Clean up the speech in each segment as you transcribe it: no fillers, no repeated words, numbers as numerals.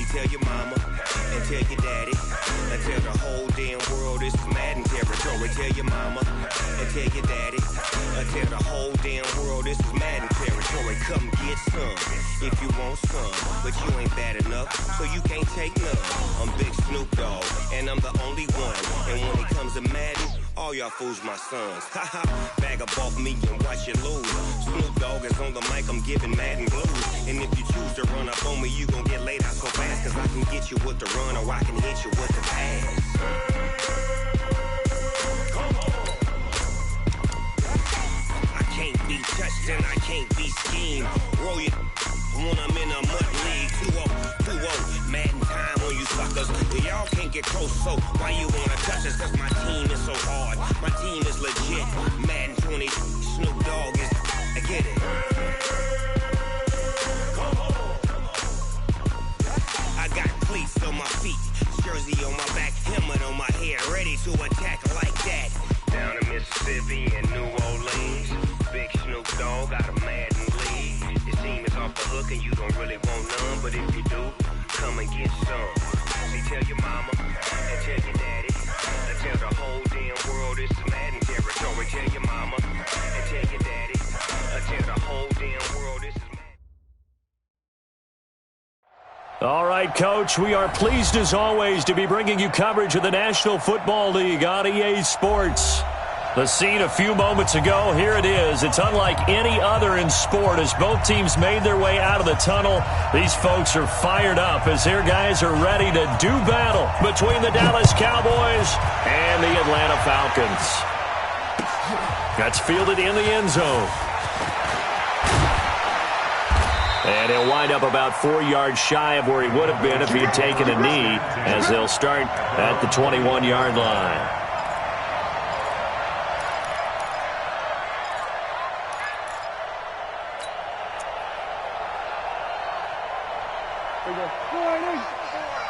tell your mama and tell your daddy and tell the whole damn world this is Madden territory. Tell your mama and tell your daddy and tell the whole damn world this is Madden territory. Come get some if you want some, but you ain't bad enough, so you can't take none. I'm Big Snoop Dogg, and I'm the only one. And when it comes to Madden, all y'all fools my sons. Haha, bag up off me and watch you lose. Snoop Dogg is on the mic, I'm giving Madden blues. And if you choose to run up on me, you gon' get laid out so fast. Cause I can get you with the run or I can hit you with the pass. I can't be touched and I can't be schemed. Roll you when I'm in a mud league. 2-0, Madden time on you suckers. Y'all can't get close, so why you wanna touch us? Cause my team is so hard. My team is legit. Madden 20, Snoop Dogg is, I get it. I got cleats on my feet, jersey on my back, helmet on my head, ready to attack like that. Down in Mississippi and New Orleans, Big Snoop Dogg got a Madden league. Your team is off the hook and you don't really want none, but if you do, come and get some. See, tell your mama and tell your daddy and tell the whole damn world this is Madden territory. Tell your mama and tell your daddy and tell the whole damn world this is Madden. All right, Coach, we are pleased as always to be bringing you coverage of the National Football League on EA Sports. The scene a few moments ago, here it is. It's unlike any other in sport as both teams made their way out of the tunnel. These folks are fired up as their guys are ready to do battle between the Dallas Cowboys and the Atlanta Falcons. That's fielded in the end zone. And he'll wind up about 4 yards shy of where he would have been if he had taken a knee, as they'll start at the 21-yard line.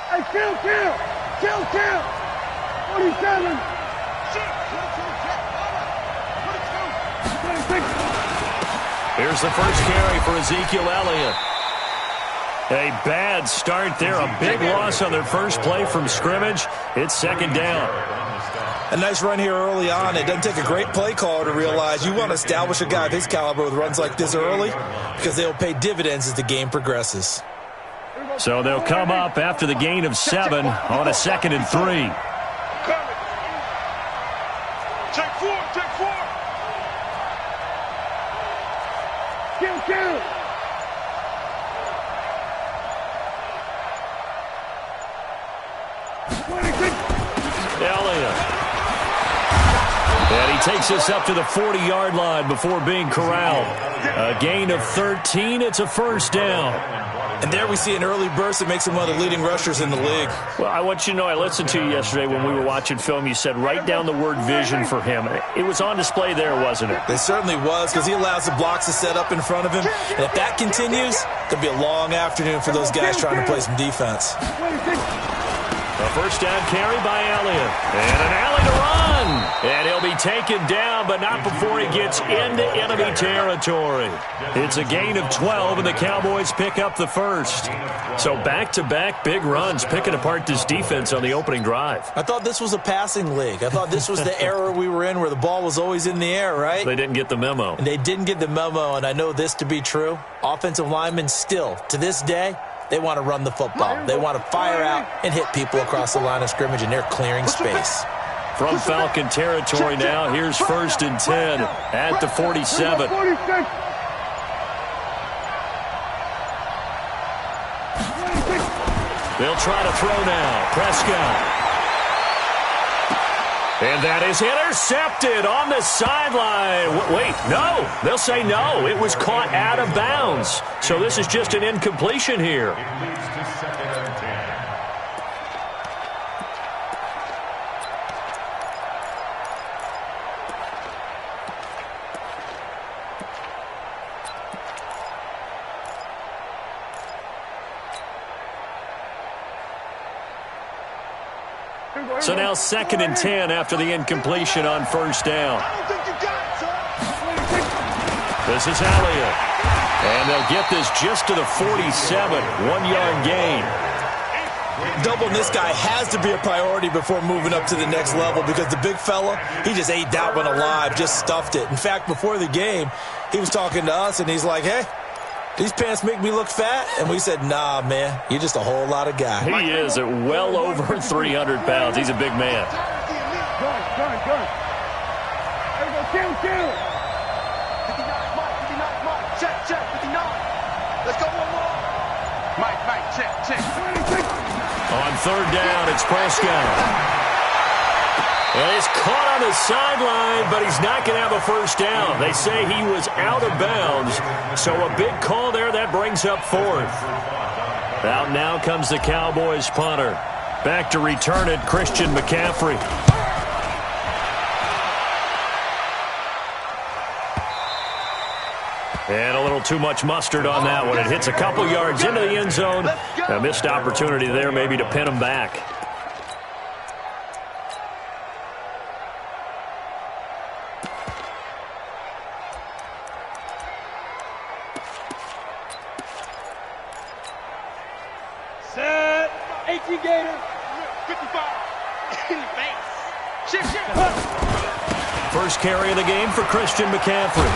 Hey, kill! 47! Here's the first carry for Ezekiel Elliott. A bad start there. A big loss on their first play from scrimmage. It's second down. A nice run here early on. It doesn't take a great play caller to realize you want to establish a guy of his caliber with runs like this early because they'll pay dividends as the game progresses. So they'll come up after the gain of 7 on a 2nd and 3. Take four! Kill! Elliott. And he takes us up to the 40-yard line before being corralled. A gain of 13. It's a first down. And there we see an early burst that makes him one of the leading rushers in the league. Well, I want you to know, I listened to you yesterday when we were watching film. You said write down the word vision for him. It was on display there, wasn't it? It certainly was, because he allows the blocks to set up in front of him. And if that continues, it'll be a long afternoon for those guys trying to play some defense. A first down carry by Elliott. And an alley to run. And he'll be taken down, but not before he gets into enemy territory. It's a gain of 12, and the Cowboys pick up the first. So back-to-back big runs, picking apart this defense on the opening drive. I thought this was a passing league. I thought this was the era we were in where the ball was always in the air, right? They didn't get the memo. And they didn't get the memo, and I know this to be true. Offensive linemen still, to this day, they want to run the football. They want to fire out and hit people across the line of scrimmage, and they're clearing space. From Falcon territory now, here's 1st and 10 at the 47. They'll try to throw now. Prescott. And that is intercepted on the sideline. Wait, no. They'll say no. It was caught out of bounds. So this is just an incompletion here. So now 2nd and 10 after the incompletion on first down. This is Elliott. And they'll get this just to the 47. 1-yard gain. Doubling this guy has to be a priority before moving up to the next level because the big fella, he just ate that one alive, just stuffed it. In fact, before the game, he was talking to us, and he's like, hey, these pants make me look fat? And we said, nah, man, you're just a whole lot of guy. He is at well over 300 pounds. He's a big man. Gun. There we go, kill. 59, Mike, 59, Mike. Check, 59. Let's go one more. Mike, check. 26. On third down, it's Prescott. And he's caught on the sideline, but he's not going to have a first down. They say he was out of bounds, so a big call there. That brings up fourth. Out now comes the Cowboys punter. Back to return it, Christian McCaffrey. And a little too much mustard on that one. It hits a couple yards into the end zone. A missed opportunity there maybe to pin him back. Set. 18 Gator. 55. In the face. Shift. First carry of the game for Christian McCaffrey.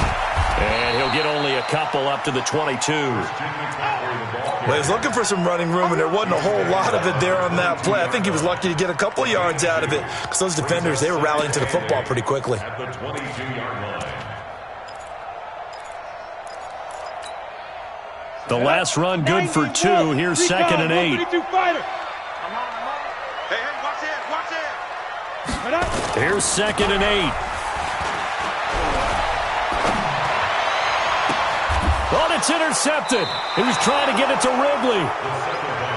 And he'll get only a couple up to the 22. Well, he's looking for some running room, and there wasn't a whole lot of it there on that play. I think he was lucky to get a couple yards out of it because those defenders, they were rallying to the football pretty quickly. The last run good for 2. Here's 2nd and 8. Hey, Watch it. Here's 2nd and 8. Oh, it's intercepted. He was trying to get it to Ridley.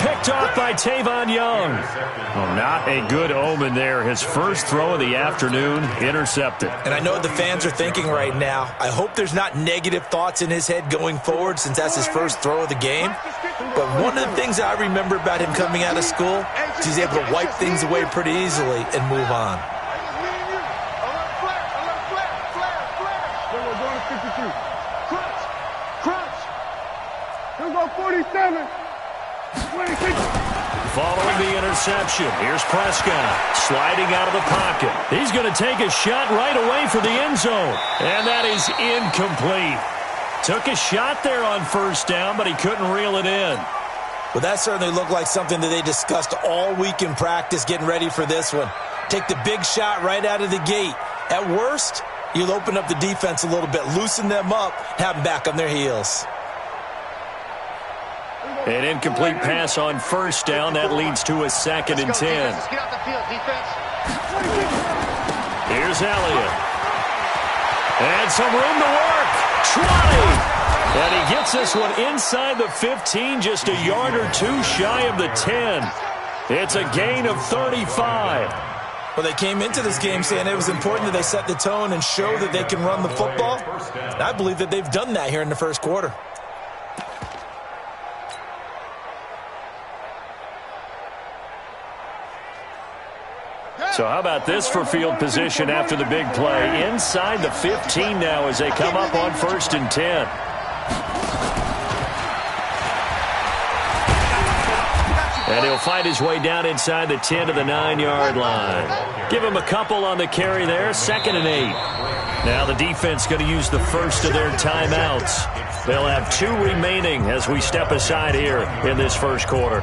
Picked off by Tavon Young. Well, not a good omen there. His first throw of the afternoon, intercepted. And I know what the fans are thinking right now. I hope there's not negative thoughts in his head going forward since that's his first throw of the game. But one of the things I remember about him coming out of school is he's able to wipe things away pretty easily and move on. We're going to 52. Crunch. He'll go 47. 26. Following the interception, here's Prescott sliding out of the pocket. He's going to take a shot right away for the end zone. And that is incomplete. Took a shot there on first down, but he couldn't reel it in. Well, that certainly looked like something that they discussed all week in practice getting ready for this one. Take the big shot right out of the gate. At worst, you'll open up the defense a little bit, loosen them up, have them back on their heels. An incomplete pass on first down. That leads to a 2nd and 10. Let's get out the field, defense. Here's Elliott. And some room to work. 20. And he gets this one inside the 15, just a yard or two shy of the 10. It's a gain of 35. Well, they came into this game saying it was important that they set the tone and show that they can run the football. And I believe that they've done that here in the first quarter. So how about this for field position after the big play? Inside the 15 now as they come up on 1st and 10. And he'll fight his way down inside the 10 to the 9-yard line. Give him a couple on the carry there. 2nd and 8. Now the defense going to use the first of their timeouts. They'll have 2 remaining as we step aside here in this first quarter.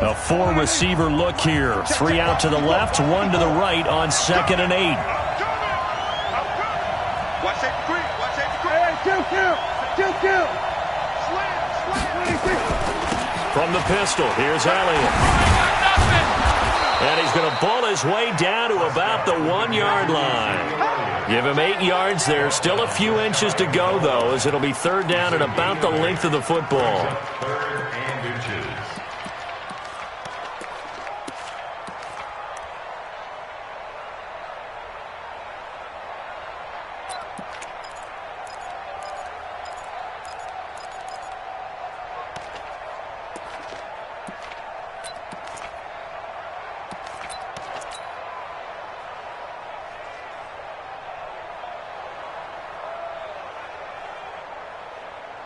A 4-receiver look here. 3 out to the left, 1 to the right on 2nd and 8. Watch safety creep. Hey, kill. From the pistol, here's Elliott. And he's going to ball his way down to about the 1-yard line. Give him 8 yards there. Still a few inches to go, though, as it'll be 3rd down and about the length of the football.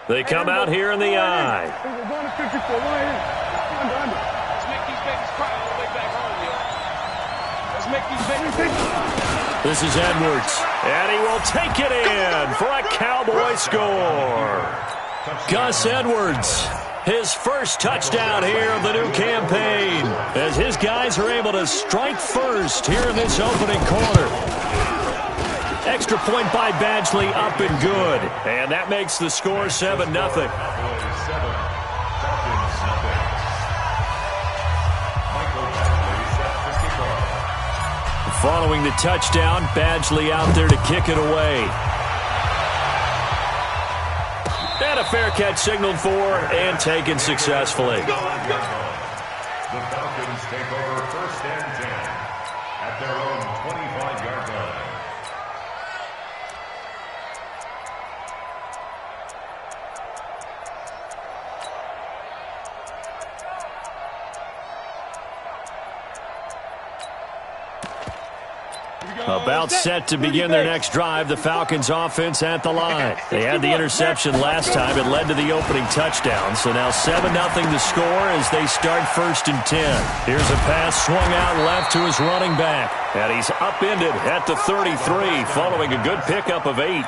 They come out here in the I. We're going to 54. Under. Let's make these babies cry all the way back home, yo. Let's make these babies. This is Edwards, and he will take it in for a Cowboy score. Gus Edwards, his first touchdown here of the new campaign, as his guys are able to strike first here in this opening quarter. Extra point by Badgley, up and good. And that makes the score 7-0. Following the touchdown, Badgley out there to kick it away. And a fair catch signaled for and taken successfully. The Falcons take over 1st and 10 at their own 25-yard line. About set to begin their next drive, the Falcons offense at the line. They had the interception last time. It led to the opening touchdown. So now 7-0 the score as they start 1st and 10. Here's a pass swung out left to his running back. And he's upended at the 33 following a good pickup of 8.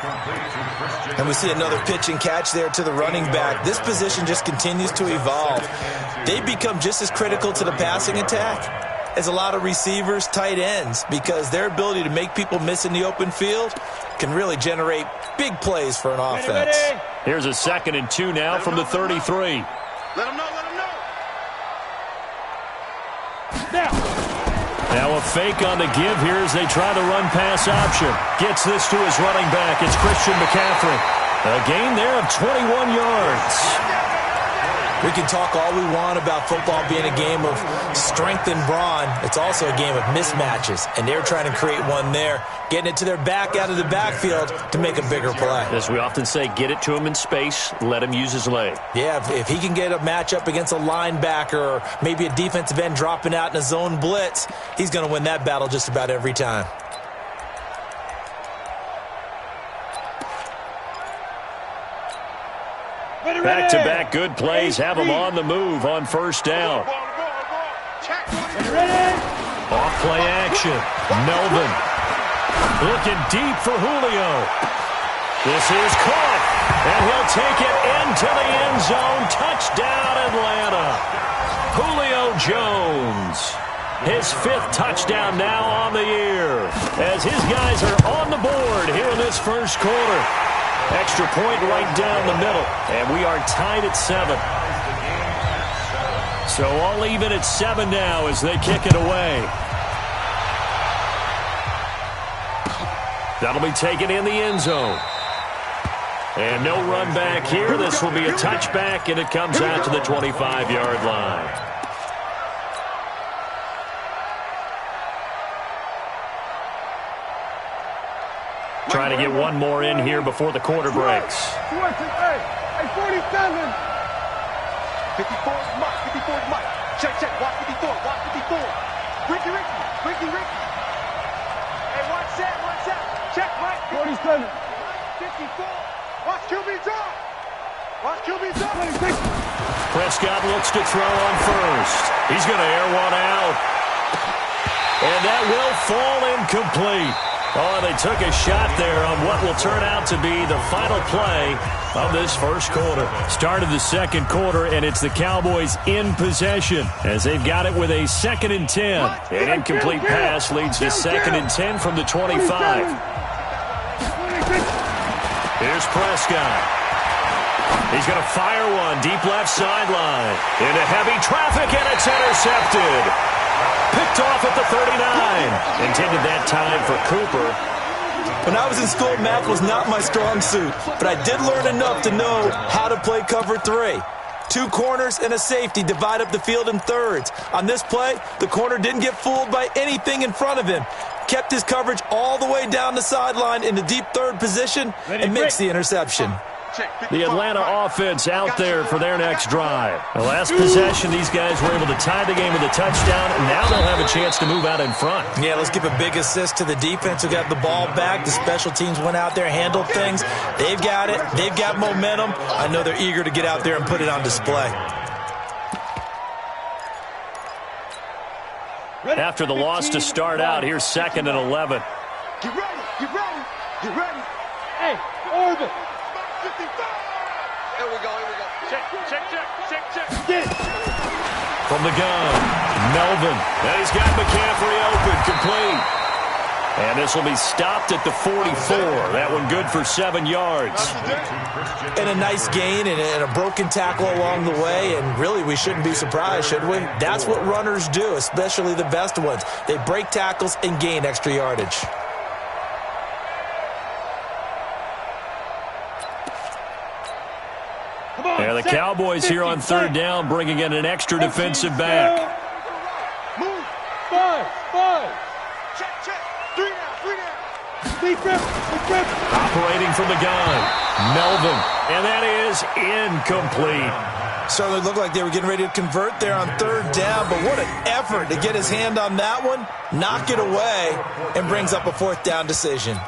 And we see another pitch and catch there to the running back. This position just continues to evolve. They become just as critical to the passing attack as a lot of receivers, tight ends, because their ability to make people miss in the open field can really generate big plays for an offense. Here's a 2nd and 2 now from the 33. Let him know, let him know. Now a fake on the give here as they try the run-pass option. Gets this to his running back. It's Christian McCaffrey. A gain there of 21 yards. We can talk all we want about football being a game of strength and brawn. It's also a game of mismatches, and they're trying to create one there, getting it to their back out of the backfield to make a bigger play. As we often say, get it to him in space, let him use his leg. Yeah, if he can get a matchup against a linebacker or maybe a defensive end dropping out in a zone blitz, he's going to win that battle just about every time. Back-to-back good plays have him on the move on 1st down. Off play action. Melvin looking deep for Julio. This is caught, and he'll take it into the end zone. Touchdown, Atlanta. Julio Jones. His 5th touchdown now on the year as his guys are on the board here in this 1st quarter. Extra point right down the middle, and we are tied at 7. So all even at 7 now as they kick it away. That'll be taken in the end zone. And no run back here. This will be a touchback, and it comes out to the 25-yard line. Trying to get one more in here before the quarter breaks. Hey, 47. 54 is Mike. 54 is Mike. Check. Watch 54. Watch 54. Ricky. Hey, watch that. Check, Mike. 47. 54. Watch QB drop. Watch QB drop. Prescott looks to throw on 1st. He's going to air one out. And that will fall incomplete. Oh, they took a shot there on what will turn out to be the final play of this 1st quarter. Start of the 2nd quarter, and it's the Cowboys in possession as they've got it with a 2nd and 10. An incomplete pass leads to 2nd and 10 from the 25. Here's Prescott. He's going to fire one deep left sideline into heavy traffic, and it's intercepted. Picked off at the 39. Intended that time for Cooper. When I was in school, math was not my strong suit, but I did learn enough to know how to play cover 3. 2 corners and a safety divide up the field in thirds. On this play, the corner didn't get fooled by anything in front of him. Kept his coverage all the way down the sideline in the deep 3rd position and makes the interception. The Atlanta offense out there for their next drive. The last possession, these guys were able to tie the game with a touchdown, and now they'll have a chance to move out in front. Yeah, let's give a big assist to the defense who got the ball back. The special teams went out there, handled things. They've got it. They've got momentum. I know they're eager to get out there and put it on display. After the loss to start out, here's 2nd and 11. Get ready, get ready, get ready. Hey, orbit. Here we go, here we go. Check. Get it. From the gun, Melvin. And he's got McCaffrey open, complete. And this will be stopped at the 44. That one good for 7 yards. And a nice gain and a broken tackle along the way. And really, we shouldn't be surprised, should we? That's what runners do, especially the best ones. They break tackles and gain extra yardage. And the Cowboys here on 3rd down, bringing in an extra defensive back. Move. 5. Check. 3 down. Defense. Operating from the gun, Melvin. And that is incomplete. Certainly looked like they were getting ready to convert there on 3rd down, but what an effort to get his hand on that one, knock it away, and brings up a 4th down decision.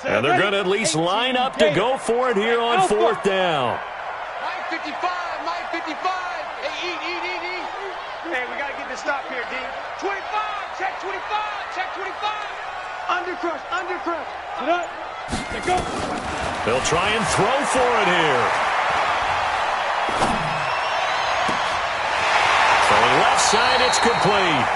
And they're going to at least line up to go for it here on 4th down. Mike 55. Hey, eat. Hey, we got to get this stop here, D. 25. Check 25. Undercrush. Sit up. Let go. They'll try and throw for it here. Throwing left side, it's complete.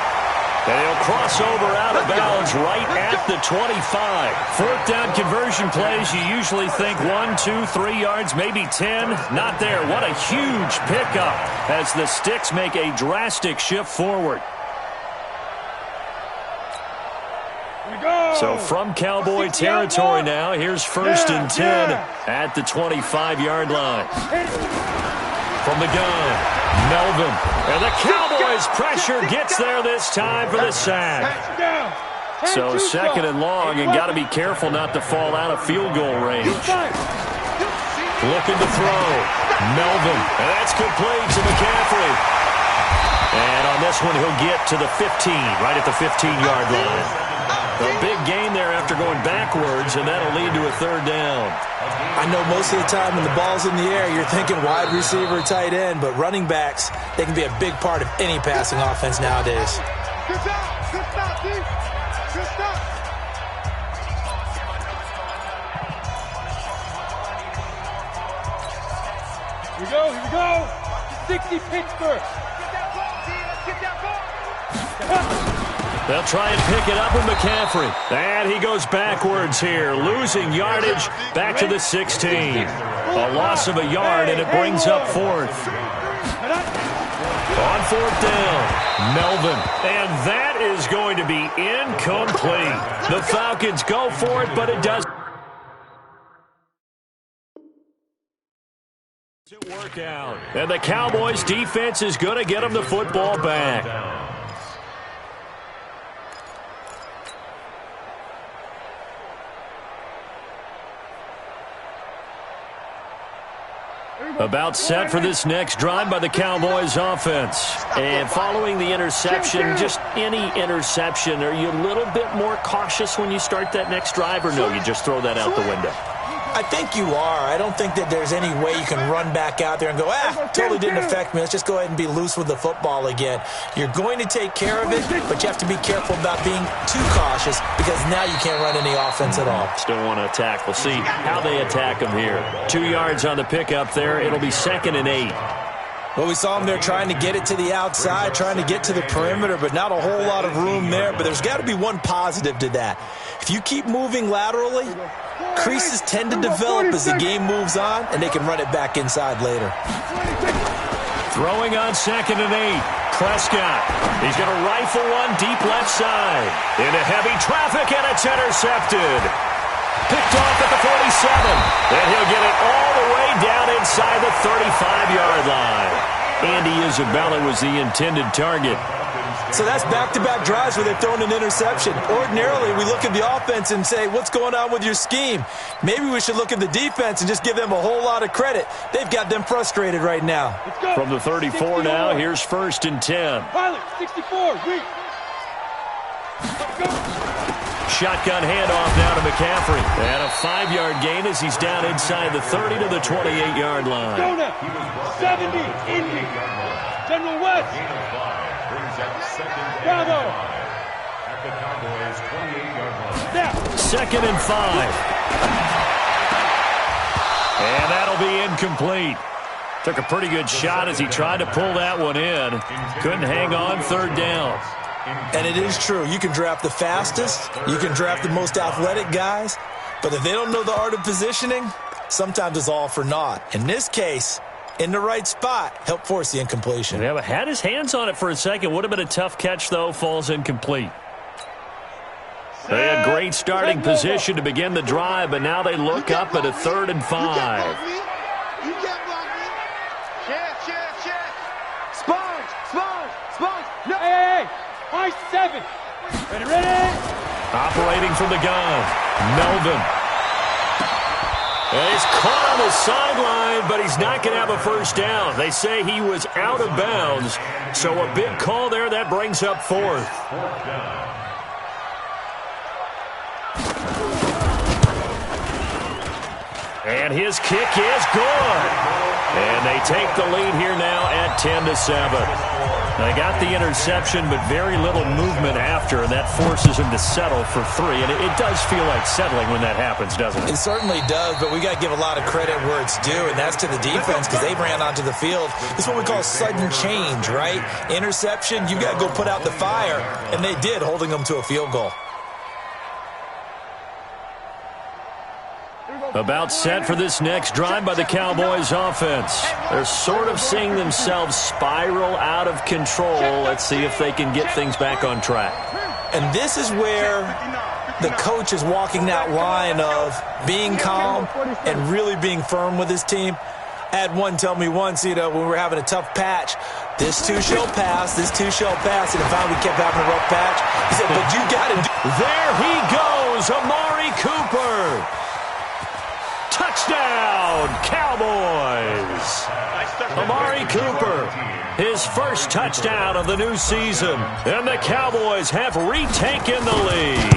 And he'll cross over out of bounds right at the 25. 4th down conversion plays, you usually think 1, 2, 3 yards, maybe 10. Not there. What a huge pickup as the Sticks make a drastic shift forward. So from Cowboy territory now, here's 1st and 10 at the 25-yard line. From the gun, Melvin. And the Cowboys' pressure gets there this time for the sack. So 2nd and long, and got to be careful not to fall out of field goal range. Looking to throw. Melvin. And that's complete to McCaffrey. And on this one, he'll get to the 15, right at the 15-yard line. A big gain there after going backwards, and that'll lead to a 3rd down. I know most of the time when the ball's in the air, you're thinking wide receiver, tight end, but running backs, they can be a big part of any passing offense nowadays. Good stop, D. Good stop. Here we go. 60 Pittsburgh. Get that ball, D. Let's get that ball. They'll try and pick it up with McCaffrey. And he goes backwards here, losing yardage back to the 16. A loss of a yard, and it brings up 4th. On 4th down, Melvin. And that is going to be incomplete. The Falcons go for it, but it doesn't work out. And the Cowboys' defense is going to get them the football back. About set for this next drive by the Cowboys offense. And following the interception, just any interception, are you a little bit more cautious when you start that next drive, or no, you just throw that out the window? I think you are. I don't think that there's any way you can run back out there and go, totally didn't affect me. Let's just go ahead and be loose with the football again. You're going to take care of it, but you have to be careful about being too cautious because now you can't run any offense at all. Still want to attack. We'll see how they attack them here. 2 yards on the pickup there. It'll be 2nd and 8. Well, we saw them there trying to get it to the outside, trying to get to the perimeter, but not a whole lot of room there. But there's got to be one positive to that. If you keep moving laterally, creases tend to develop as the game moves on, and they can run it back inside later. Throwing on 2nd and 8. Prescott. He's going to rifle one deep left side. Into heavy traffic, and it's intercepted. Picked off at the 47. And he'll get it all the way down inside the 35-yard line. Andy Isabella was the intended target. So that's back-to-back drives where they've thrown an interception. Ordinarily, we look at the offense and say, what's going on with your scheme? Maybe we should look at the defense and just give them a whole lot of credit. They've got them frustrated right now. From the 34 now, here's 1st and 10. Pilot, 64, reach. Let's go. Shotgun handoff now to McCaffrey. And a 5-yard gain as he's down inside the 30 to the 28-yard line. Go now. 70, Indy. General West. Bravo. At the Cowboys' 28-yard line. Snap. 2nd and 5. And that'll be incomplete. Took a pretty good shot as he tried to pull that one in. Couldn't hang on 3rd down. And it is true. You can draft the fastest. You can draft the most athletic guys. But if they don't know the art of positioning, sometimes it's all for naught. In this case, in the right spot, help force the incompletion. Yeah, but had his hands on it for a second. Would have been a tough catch, though. Falls incomplete. They had great starting position to begin the drive, but now they look up at a 3rd and 5. No. Hey. High 7. Ready. Operating from the gun, Melvin. And he's caught on the sideline, but he's not going to have a 1st down. They say he was out of bounds, so a big call there. That brings up 4th. And his kick is good. And they take the lead here now at 10-7. They got the interception, but very little movement after, and that forces him to settle for 3. And it does feel like settling when that happens, doesn't it? It certainly does, but we got to give a lot of credit where it's due, and that's to the defense because they ran onto the field. This is what we call sudden change, right? Interception, you got to go put out the fire, and they did, holding them to a field goal. About set for this next drive by the Cowboys offense. They're sort of seeing themselves spiral out of control. Let's see if they can get things back on track. And this is where the coach is walking that line of being calm and really being firm with his team. I had one tell me once, when we were having a tough patch, this too shall pass, this too shall pass, and finally we kept having a rough patch. He said, but you got to do. There he goes, Amari Cooper. Touchdown, Cowboys! Amari Cooper, his 1st touchdown of the new season. And the Cowboys have retaken the lead.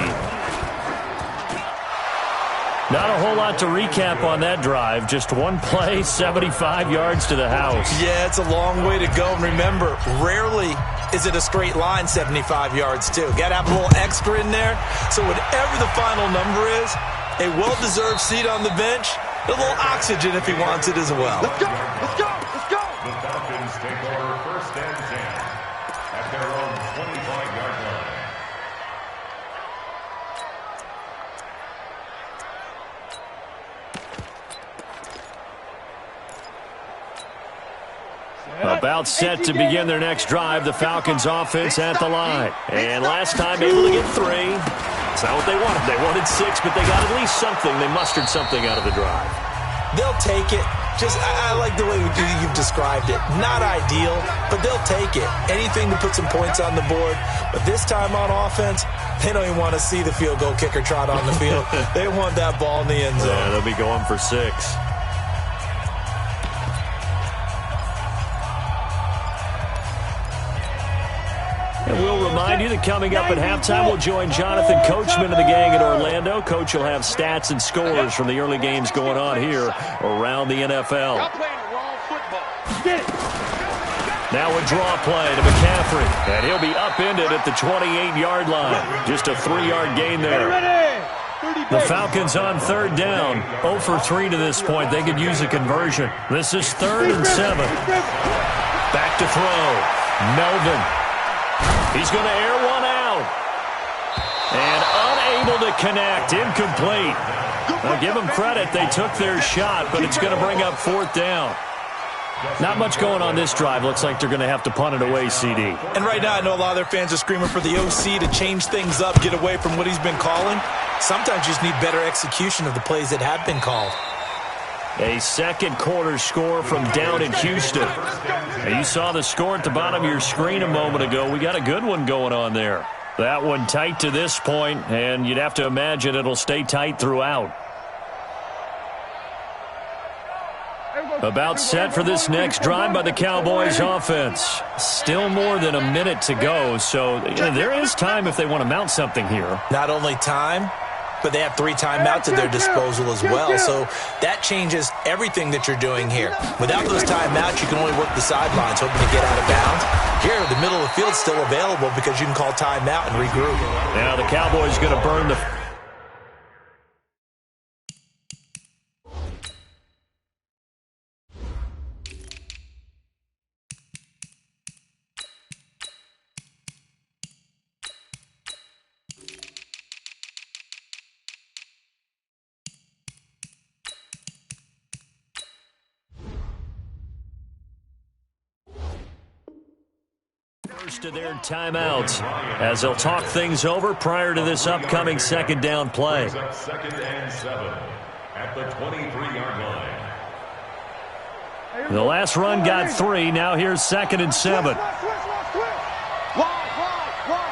Not a whole lot to recap on that drive. Just one play, 75 yards to the house. Yeah, it's a long way to go. And remember, rarely is it a straight line 75 yards, too. Got to have a little extra in there. So whatever the final number is, a well-deserved seat on the bench, a little oxygen if he wants it as well. Let's go! Let's go! Let's go! The Falcons take over 1st and 10 at their own 25-yard line. About set to begin their next drive, the Falcons offense at the line. And last time able to get 3. It's not what they wanted. They wanted 6, but they got at least something. They mustered something out of the drive. They'll take it. I like the way you've described it. Not ideal, but they'll take it. Anything to put some points on the board. But this time on offense, they don't even want to see the field goal kicker trot on the field. They want that ball in the end zone. Yeah, they'll be going for 6. And we'll remind you that coming up at halftime, we'll join Jonathan Coachman and the gang in Orlando. Coach will have stats and scores from the early games going on here around the NFL. Now a draw play to McCaffrey, and he'll be upended at the 28-yard line. Just a 3-yard gain there. The Falcons on 3rd down. 0 for 3 to this point. They could use a conversion. This is 3rd and 7. Back to throw. Melvin. He's going to air one out. And unable to connect. Incomplete. Now, give them credit. They took their shot, but it's going to bring up 4th down. Not much going on this drive. Looks like they're going to have to punt it away, CD. And right now, I know a lot of their fans are screaming for the OC to change things up, get away from what he's been calling. Sometimes you just need better execution of the plays that have been called. A second quarter score from down in Houston. And you saw the score at the bottom of your screen a moment ago. We got a good one going on there. That one tight to this point, and you'd have to imagine it'll stay tight throughout. About set for this next drive by the Cowboys offense. Still more than a minute to go, so there is time if they want to mount something here. Not only time, but they have 3 timeouts at their disposal as well, so that changes everything that you're doing here. Without those timeouts, you can only work the sidelines, hoping to get out of bounds. Here, the middle of the field's still available because you can call timeout and regroup. Now the Cowboys going to burn the... First of their timeouts as they'll talk things over prior to this upcoming second down play. Second and 7 at the 23-yard line. The last run got 3. Now here's second and 7. Wide,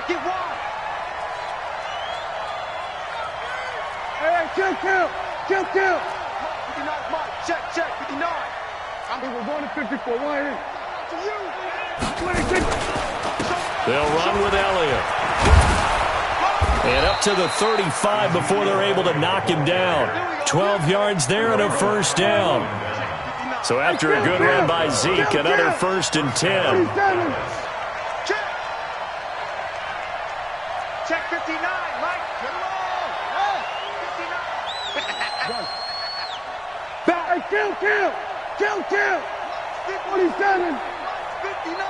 get wide. Hey, kill. 59, Mike, check, 59. I mean, we're going to 54, why ain't? To you. 26. They'll run with Elliott. And up to the 35 before they're able to knock him down. 12 yards there and a first down. So after a good run by Zeke, another 1st and 10. Check 59, Mike. Get him on. 59. Back, kill. 47. 59.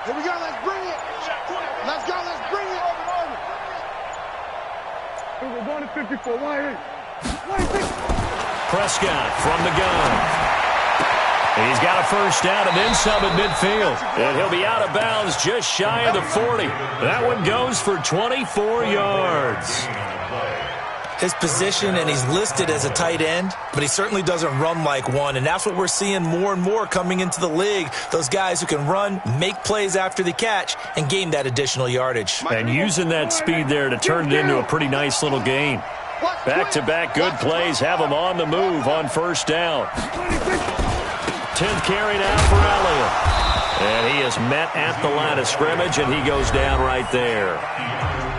Here we go, let's bring it. Let's go, let's bring it. We're going to 54, why ain't? Prescott from the gun. He's got a first down and then some at midfield. And he'll be out of bounds just shy of the 40. That one goes for 24 yards. His position, and he's listed as a tight end, but he certainly doesn't run like one, and that's what we're seeing more and more coming into the league. Those guys who can run, make plays after the catch, and gain that additional yardage. And using that speed there to turn it into a pretty nice little game. Back-to-back good plays have him on the move on first down. 10th carry now for Elliott. And he is met at the line of scrimmage, and he goes down right there.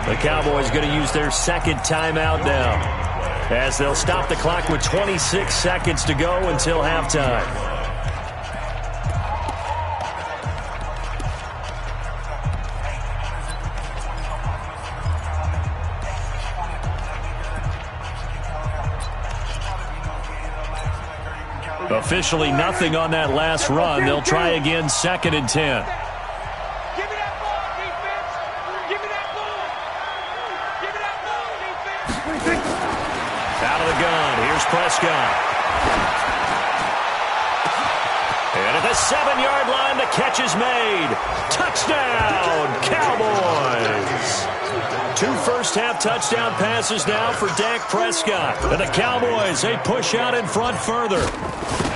The Cowboys going to use their second timeout now, as they'll stop the clock with 26 seconds to go until halftime. Officially nothing on that last run. They'll try again, 2nd and 10. Out of the gun, here's Prescott. And at the 7-yard line, the catch is made. Touchdown, Cowboys! 2 first-half touchdown passes now for Dak Prescott. And the Cowboys, they push out in front further.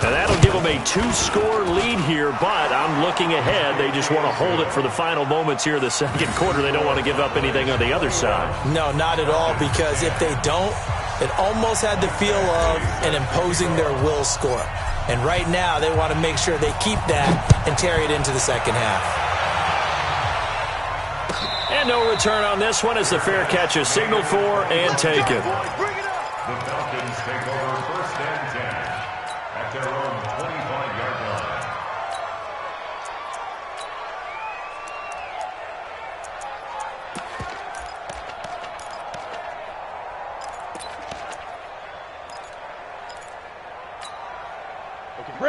And that'll give them a 2-score lead here, but I'm looking ahead. They just want to hold it for the final moments here of the second quarter. They don't want to give up anything on the other side. No, not at all, because if they don't, it almost had the feel of an imposing their will score. And right now, they want to make sure they keep that and carry it into the second half. And no return on this one as the fair catch is signaled for and taken. The Falcons take over 1st and 10 at their own 25-yard line.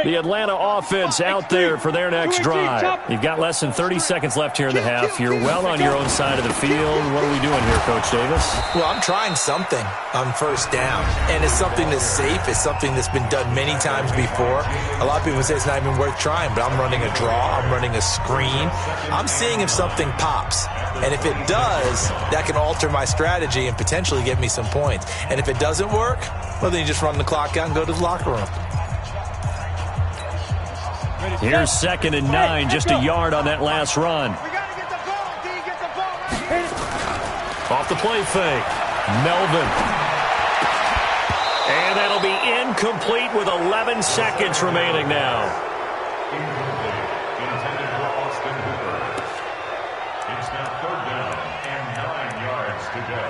The Atlanta offense out there for their next drive. You've got less than 30 seconds left here in the half. You're well on your own side of the field. What are we doing here, Coach Davis? Well, I'm trying something on first down, and it's something that's safe. It's something that's been done many times before. A lot of people say it's not even worth trying, but I'm running a draw. I'm running a screen. I'm seeing if something pops. And if it does, that can alter my strategy and potentially get me some points. And if it doesn't work, well, then you just run the clock out and go to the locker room. Here's 2nd and 9, just a yard on that last run. Off the play fake, Melvin. And that'll be incomplete with 11 seconds remaining now. Intended for Austin Hooper. It's now 3rd down and 9 yards to go.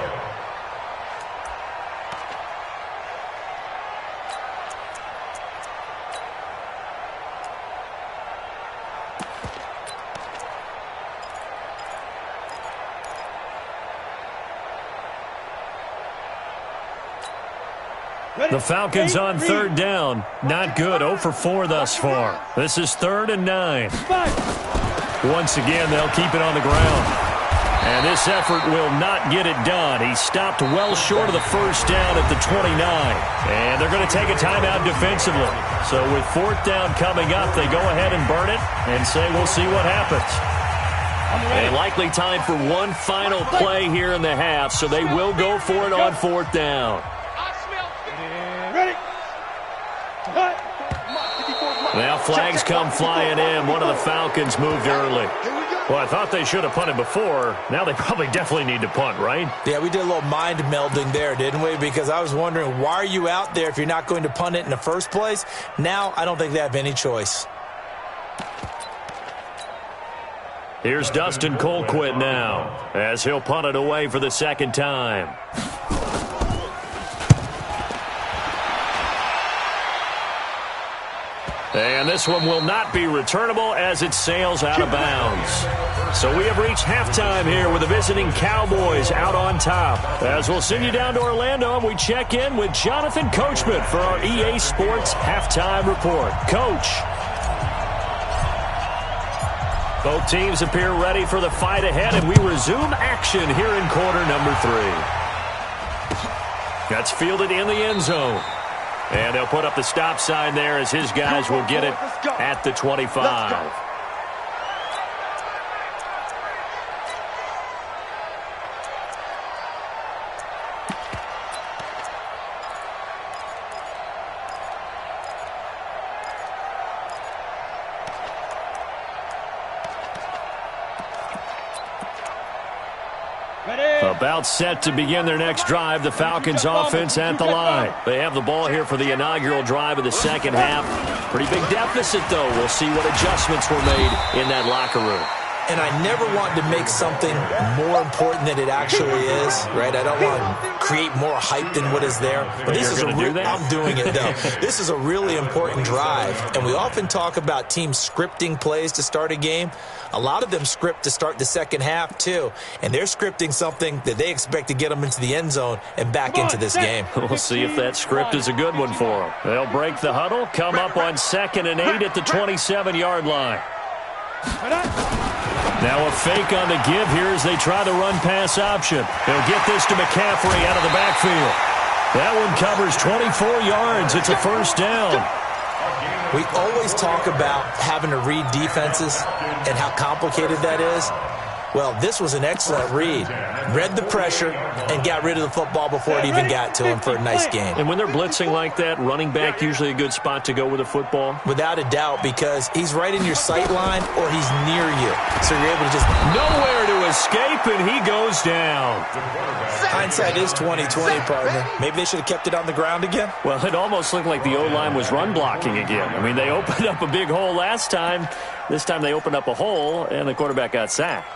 The Falcons on 3rd down. Not good. 0 for 4 thus far. This is 3rd and 9. Once again, they'll keep it on the ground. And this effort will not get it done. He stopped well short of the first down at the 29. And they're going to take a timeout defensively. So with 4th down coming up, they go ahead and burn it and say we'll see what happens. And likely time for one final play here in the half, so they will go for it on 4th down. Now flags come flying in. One of the Falcons moved early. Well, I thought they should have punted before. Now they probably definitely need to punt, right? Yeah, we did a little mind melding there, didn't we? Because I was wondering, why are you out there if you're not going to punt it in the first place? Now I don't think they have any choice. Here's Dustin Colquitt now as he'll punt it away for the 2nd time. And this one will not be returnable as it sails out of bounds. So we have reached halftime here with the visiting Cowboys out on top. As we'll send you down to Orlando, and we check in with Jonathan Coachman for our EA Sports Halftime Report. Coach. Both teams appear ready for the fight ahead, and we resume action here in quarter number 3. That's fielded in the end zone. And they'll put up the stop sign there as his guys will get it at the 25. About set to begin their next drive, the Falcons offense at the line. They have the ball here for the inaugural drive of the 2nd half. Pretty big deficit, though. We'll see what adjustments were made in that locker room. And I never want to make something more important than it actually is, right? I don't want to create more hype than what is there. But this is I'm doing it, though. This is a really important drive. And we often talk about teams scripting plays to start a game. A lot of them script to start the 2nd half, too. And they're scripting something that they expect to get them into the end zone and back into this game. We'll see if that script is a good one for them. They'll break the huddle, come up on 2nd and 8 at the 27-yard line. Now a fake on the give here as they try the run-pass option. They'll get this to McCaffrey out of the backfield. That one covers 24 yards. It's a 1st down. We always talk about having to read defenses and how complicated that is. Well, this was an excellent read. Read the pressure and got rid of the football before it even got to him for a nice game. And when they're blitzing like that, running back usually a good spot to go with the football? Without a doubt, because he's right in your sight line or he's near you. So you're able to just... Nowhere to escape, and he goes down. Hindsight is 20/20, partner. Maybe they should have kept it on the ground again? Well, it almost looked like the O-line was run blocking again. I mean, they opened up a big hole last time. This time they opened up a hole, and the quarterback got sacked.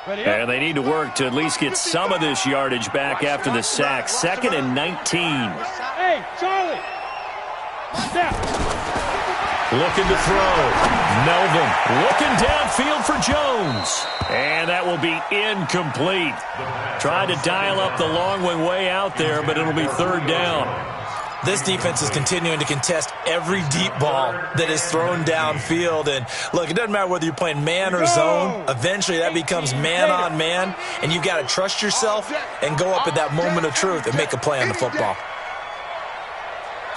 And they need to work to at least get some of this yardage back after the sack. 2nd and 19. Hey, Charlie. Step. Looking to throw. Melvin looking downfield for Jones. And that will be incomplete. Tried to dial up the long one way out there, but it'll be 3rd down. This defense is continuing to contest every deep ball that is thrown downfield. And, look, it doesn't matter whether you're playing man or zone. Eventually that becomes man on man, and you've got to trust yourself and go up at that moment of truth and make a play on the football.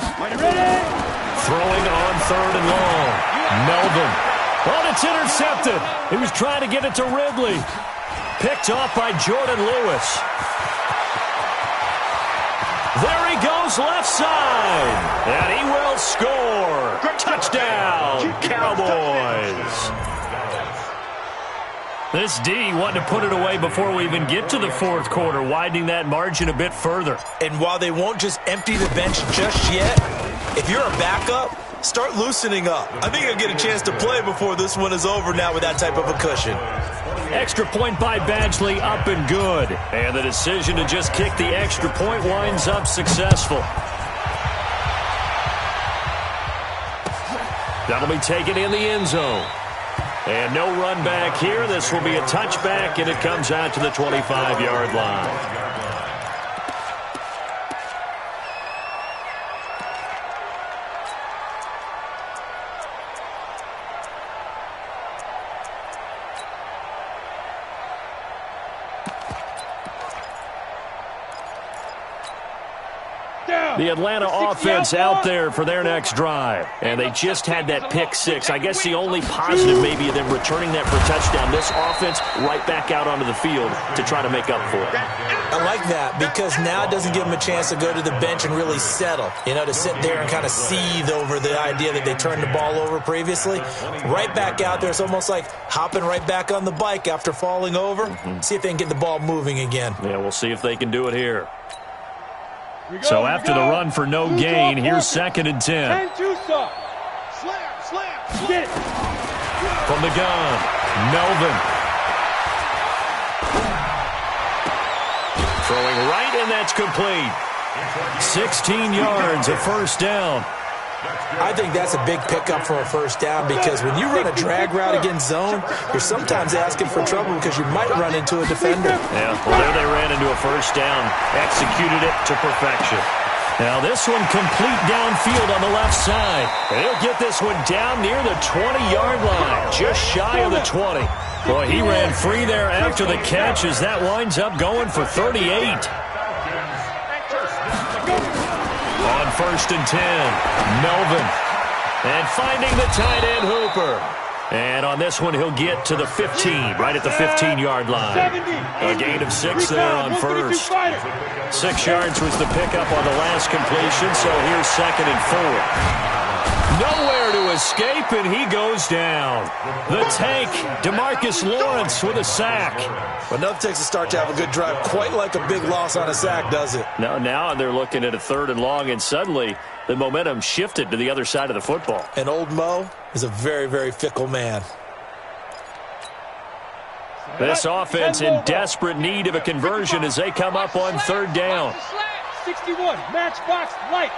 Throwing on 3rd and long. Melvin. Oh, it's intercepted. He was trying to get it to Ridley. Picked off by Jordan Lewis. There he goes, left side. And he will score. Touchdown, Cowboys. This D wanted to put it away before we even get to the 4th quarter, widening that margin a bit further. And while they won't just empty the bench just yet, if you're a backup, start loosening up. I think you'll get a chance to play before this one is over now with that type of a cushion. Extra point by Badgley, up and good. And the decision to just kick the extra point winds up successful. That'll be taken in the end zone. And no run back here. This will be a touchback, and it comes out to the 25-yard line. The Atlanta offense out there for their next drive. And they just had that pick 6. I guess the only positive maybe of them returning that for a touchdown. This offense right back out onto the field to try to make up for it. I like that because now it doesn't give them a chance to go to the bench and really settle. You know, to sit there and kind of seethe over the idea that they turned the ball over previously. Right back out there. It's almost like hopping right back on the bike after falling over. See if they can get the ball moving again. Yeah, we'll see if they can do it here. So after the run for no gain, here's 2nd and 10. Get it. From the gun, Melvin. Throwing right, and that's complete. 16 yards, a first down. I think that's a big pickup for a first down because when you run a drag route against zone, you're sometimes asking for trouble because you might run into a defender. Yeah, well, there they ran into a first down, executed it to perfection. Now this one complete downfield on the left side. And he'll get this one down near the 20-yard line, just shy of the 20. Boy, he ran free there after the catch as that winds up going for 38. On 1st and 10, Melvin. And finding the tight end, Hooper. And on this one, he'll get to the 15, right at the 15-yard line. A gain of 6 there on first. 6 yards was the pickup on the last completion, so here's 2nd and 4. Nowhere to escape, and he goes down. The tank, DeMarcus Lawrence with a sack. But enough takes a start to have a good drive, quite like a big loss on a sack, does it? Now they're looking at a 3rd and long, and suddenly the momentum shifted to the other side of the football. And old Mo is a very, very fickle man. This offense in desperate need of a conversion as they come up on 3rd down. 61, matchbox lights.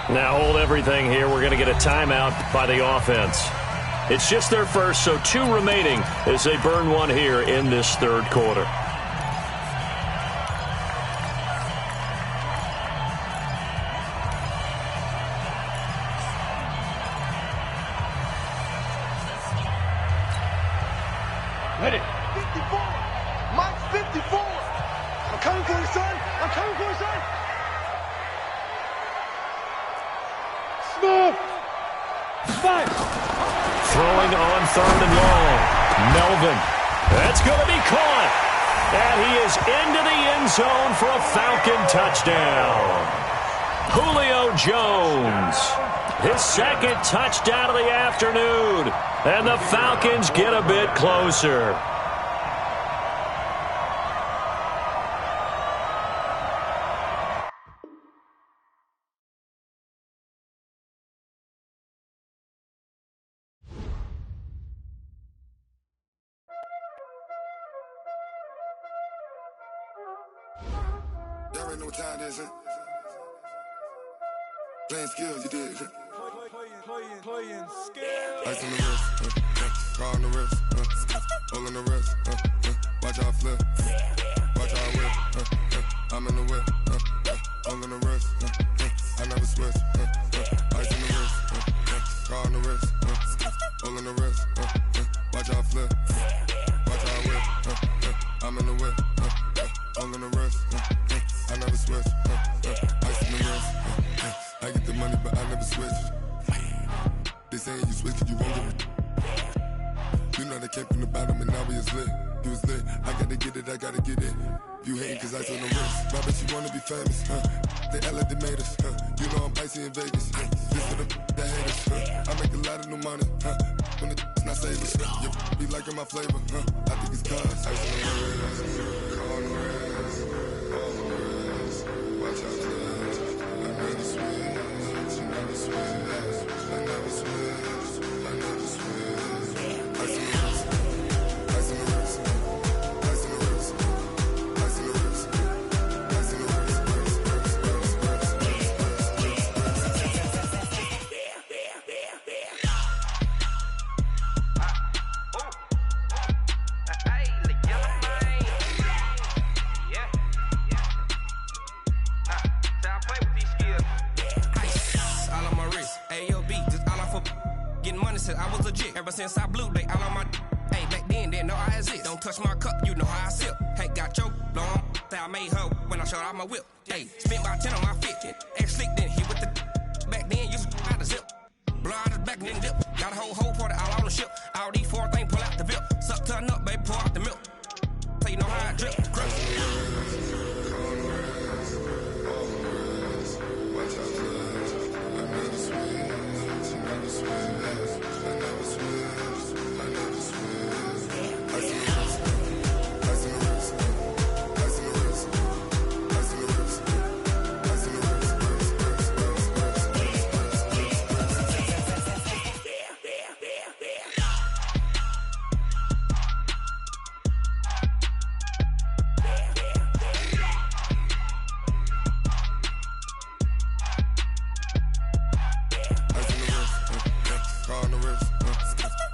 Now hold everything here. We're going to get a timeout by the offense. It's just their first, so 2 remaining as they burn one here in this 3rd quarter. Ready. 54. Mike 54. I'm coming for you, son. I'm coming for you, son. Smooth. 5. Throwing on 3rd and long. Melvin. That's going to be caught. And he is into the end zone for a Falcon touchdown. Julio Jones. His 2nd touchdown of the afternoon. And the Falcons get a bit closer. Y'all already know what time it is, huh? Playing skills, you did, huh? Playing skills. Ice on the wrist, car on the wrist, hole in the wrist, watch how I flip, watch how I whip, I'm in the whip, all in the wrist. Watch how I flip. Watch how I whip. I'm in the whip. All in the wrist. I never switch. Ice in the wrist. I get the money, but I never switch. They saying you switch 'cause you won't get it. You know they came from the bottom and now we is lit. You was lit. I gotta get it. I gotta get it. You hating 'cause ice on the wrist. My bitch, you wanna be famous. They act like they made us. You know I'm icy in Vegas. This for the that haters. I make a lot of new money. When it's not savers. You be liking my flavor. I think it's cause ice on the wrist. On the wrist. On the wrist. Watch out for this. I never switch. I never switch. I never switch. I never switch. Ice on the wrist. Ice on the wrist. Ice on the wrist. Ice on the wrist. Ice on the wrist. I was legit ever since I blew they all on my hey back then didn't know I exist. Don't touch my cup, you know how I sip. Hey, got your long that I made her when I showed out my whip. Hey, spent about 10 on my fit. X slick then hit with the back then used to out the zip. Blow out his back and then dip. Got a whole party all on the ship. All these four things pull out the VIP. Suck turn up, baby, pour out the milk. So you know how I drip. Crush. Watch out for this. I never switch. I never switch. I never switch. I never switch. Ice in the wrist. Ice in the wrist. Ice in the wrist. Ice in the wrist. Ice in the wrist.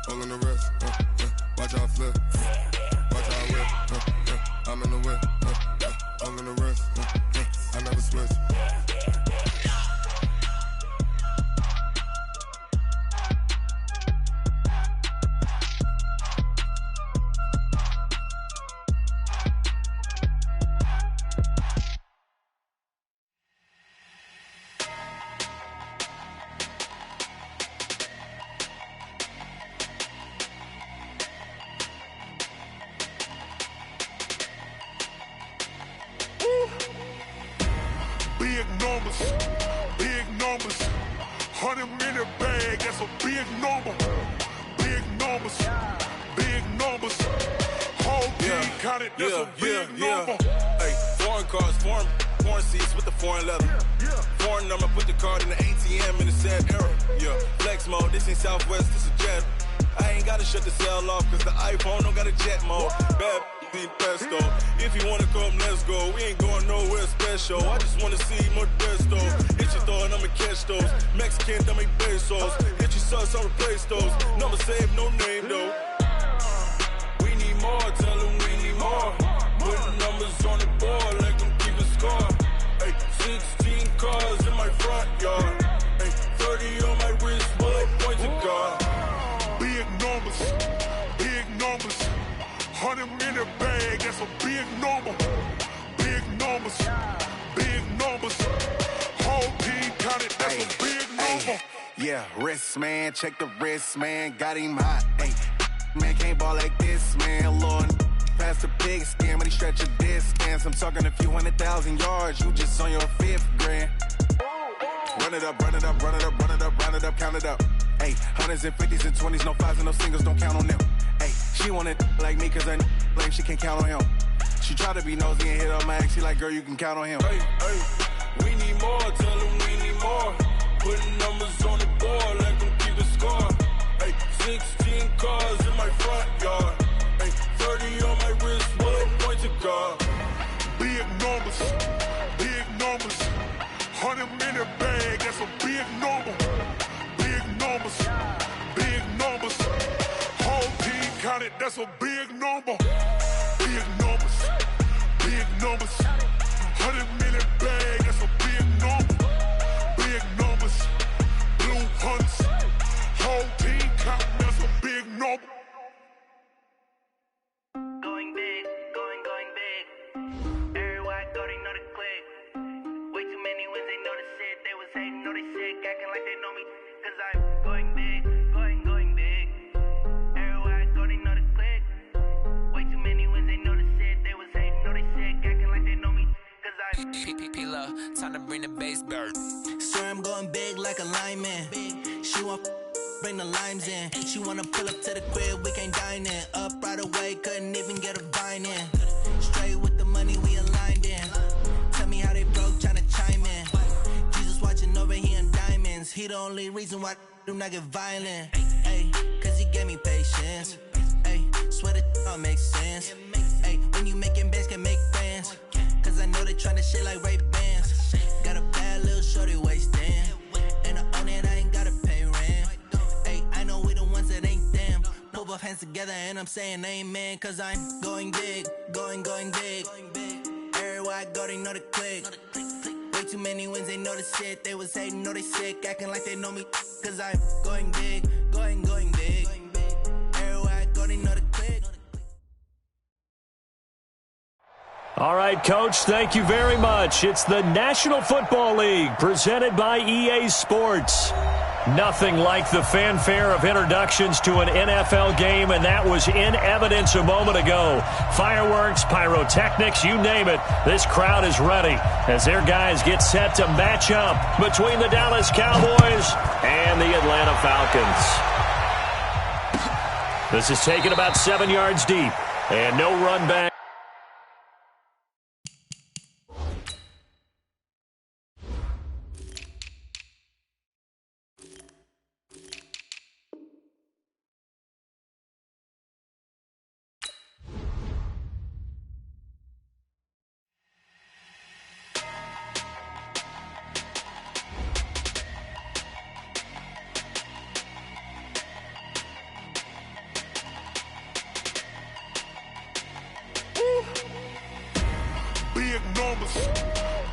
All in the wrist, watch how I flip, watch how I whip, I'm in the whip, all in the wrist, I never switch. Big numbers, 100-minute bag, that's a big number. Big numbers, whole team counted, that's a big number. Hey, foreign cars, foreign seats with the foreign leather. Foreign number, put the card in the ATM in the sad era. Yeah, flex mode, this ain't Southwest, this a jet. I ain't gotta shut the cell off, cause the iPhone don't got a jet mode. Bad need pesto. If you wanna come, let's go. We ain't going nowhere special. I just wanna see Modesto. Hit your throw and I'ma catch those. Mexican, I make pesos. Hit your sauce, I'll replace those. Number save, no name though. We need more, tell them we need more. Putting numbers on the board, let them keep a score. Hey, 16 cars in my front yard. Hey, 30 on my wrist, bullet points of God. Big numbers, 100-minute bag, that's a big number. Big numbers, whole team counted, that's a big number. Yeah, wrist man, check the wrist man, got him hot. Ay, man can't ball like this, man. Lord, past the big skin, but he stretch a distance. I'm talking a few 100,000 yards, you just on your 5th grand. Run it up, run it up, run it up, run it up, run it up, count it up. Ay, 100s and 50s and 20s, no 5s and no singles, don't count on them. Ay, she want it like me, cause her lame, she can't count on him. She try to be nosy and hit up my ex, she like, girl, you can count on him. Hey, we need more, tell them we need more. Putting numbers on the board, let them keep the score. Hey, 16 cars in my front yard. Hey, 30 on my wrist, bullet points of God. Big numbers, 100-minute bag, that's a big number. Big numbers, whole team counted, that's a big number. Big numbers, 100-minute bag, that's a big number. Big numbers, blue hunts, whole team counting, that's a iceberg. Swear I'm going big like a lineman. She want bring the limes in. She wanna pull up to the crib, we can't dine in. Up right away, couldn't even get a vine in. Straight with the money we aligned in. Tell me how they broke, tryna chime in. Jesus watching over here in diamonds. He the only reason why I do not get violent. Ay, cause he gave me patience. Ay, swear that don't make sense. Ay, when you making bands can make friends. Cause I know they tryna shit like Ray-Bans. Got a bad little shorty wasting. And I own it, I ain't gotta pay rent. Ay, I know we the ones that ain't them. Put both hands together and I'm saying amen. Cause I'm going big, going big. Everywhere I go, they know the click. Way too many wins, they know the shit. They was hating, know they sick, acting like they know me. Cause I'm going big, going big. Everywhere I go, they know the click. All right, Coach, thank you very much. It's the National Football League presented by EA Sports. Nothing like the fanfare of introductions to an NFL game, and that was in evidence a moment ago. Fireworks, pyrotechnics, you name it. This crowd is ready as their guys get set to match up between the Dallas Cowboys and the Atlanta Falcons. This is taken about 7 yards deep, and no run back.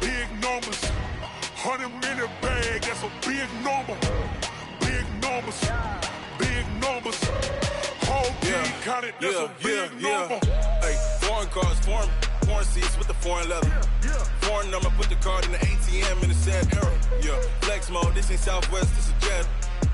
Big numbers, 100 in the bag, that's a big number. Big numbers, whole team counted, that's a big number. Hey, foreign cars, foreign seats with the foreign leather. Foreign number, put the card in the ATM in the sad era. Yeah, flex mode, this ain't Southwest, this is Jet.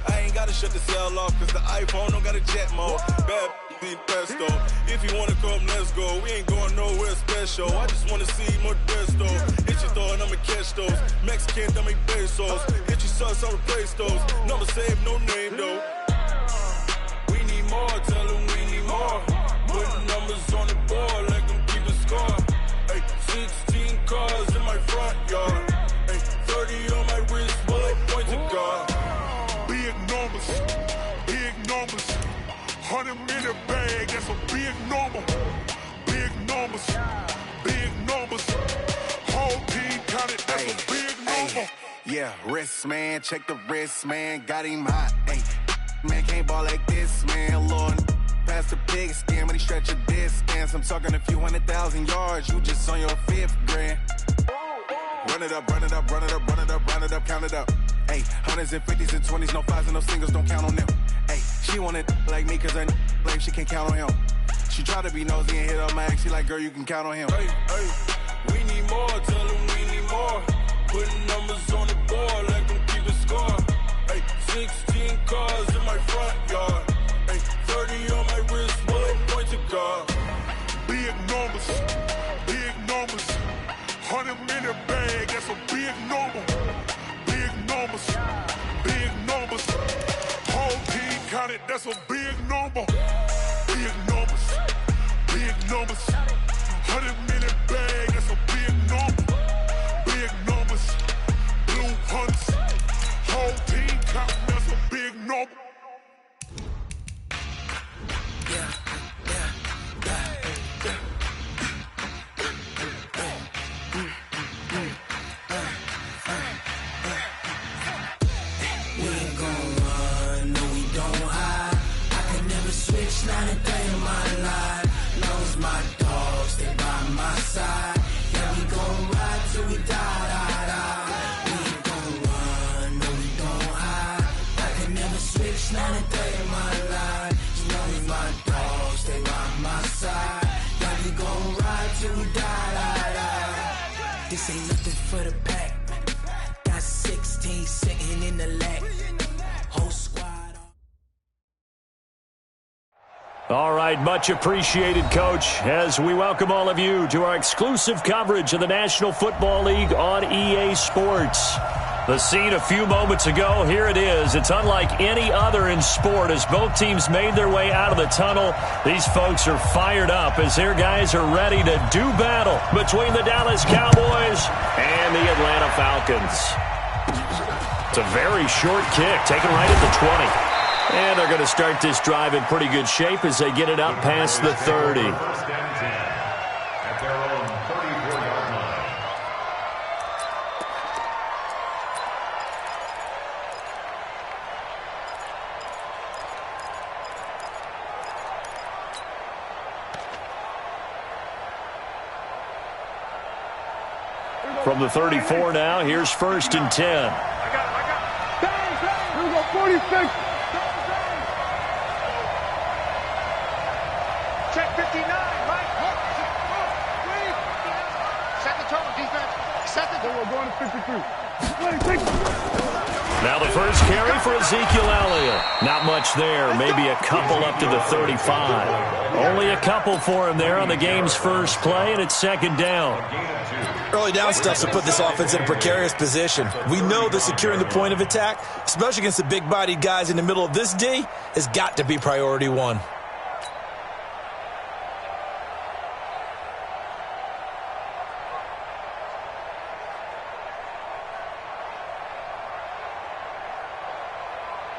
I ain't gotta shut the cell off, cause the iPhone don't got a jet mode. Bad need pesto. If you wanna come, let's go. We ain't going nowhere special. I just wanna see more Modesto. Hit your throw and I'ma catch those. Mexican, dummy pesos. Hit your sauce, I'll replace those. Number save, no name though. We need more, tell them we need more. Putting numbers on the board like I'm keeping score. Hey, 16 cars in my front yard. Hey, 30 on my wrist, while I point to God. Big numbers, 100 in the bag, that's a big number. Big numbers, whole team counted, that's a big number. Yeah, wrist man, check the wrist man, got him hot. Ay, man can't ball like this, man. Lord, past the pig skin, but he stretch a distance. I'm talking a few 100,000 yards, you just on your 5th grand. Run it up, count it up. Ay, hundreds and 50s and 20s, no 5s and no singles, don't count on them. Ay, she wanted like me cause her like she can't count on him. She tried to be nosy and hit her max, she like, girl, you can count on him. Hey, we need more, tell them we need more. Putting numbers on the board like I'm keeping score. Hey, 16 cars in my front yard. Hey, 30 on my wrist, while I point to God. Big numbers, 100 in the bag, that's a big number. Big numbers, whole team counted, that's a big number. Big numbers, 100 in the bag, that's a big number. Big numbers, blue hunts, whole team counting, that's a big number. Not a day in my life. Knows my dogs, they by my side. Yeah, we gon' ride till we die. We ain't gon' run, no, we don't hide. I can never switch, not a day in my life. Knows my dogs, they by my side. Yeah, we gon' ride till we die. This ain't nothing for the pack. Got 16 sitting in the lap. Whole squad. All right, much appreciated, Coach, as we welcome all of you to our exclusive coverage of the National Football League on EA Sports. The scene a few moments ago, here it is. It's unlike any other in sport as both teams made their way out of the tunnel. These folks are fired up as their guys are ready to do battle between the Dallas Cowboys and the Atlanta Falcons. It's a very short kick, taken right at the 20. And they're going to start this drive in pretty good shape as they get it up past the 30. First and 10 at their own 34-yard line. From the 34 now, here's first and 10. I got it. Here we go, 46. Check 59, right? Set the tone, defense. Set the tone. We're going to 53. 26. Now the first carry for Ezekiel Elliott. Not much there. Maybe a couple up to the 35. Only a couple for him there on the game's first play, and it's second down. Early down stuff's to put this offense in a precarious position. We know that securing the point of attack, especially against the big-bodied guys in the middle of this D, has got to be priority one.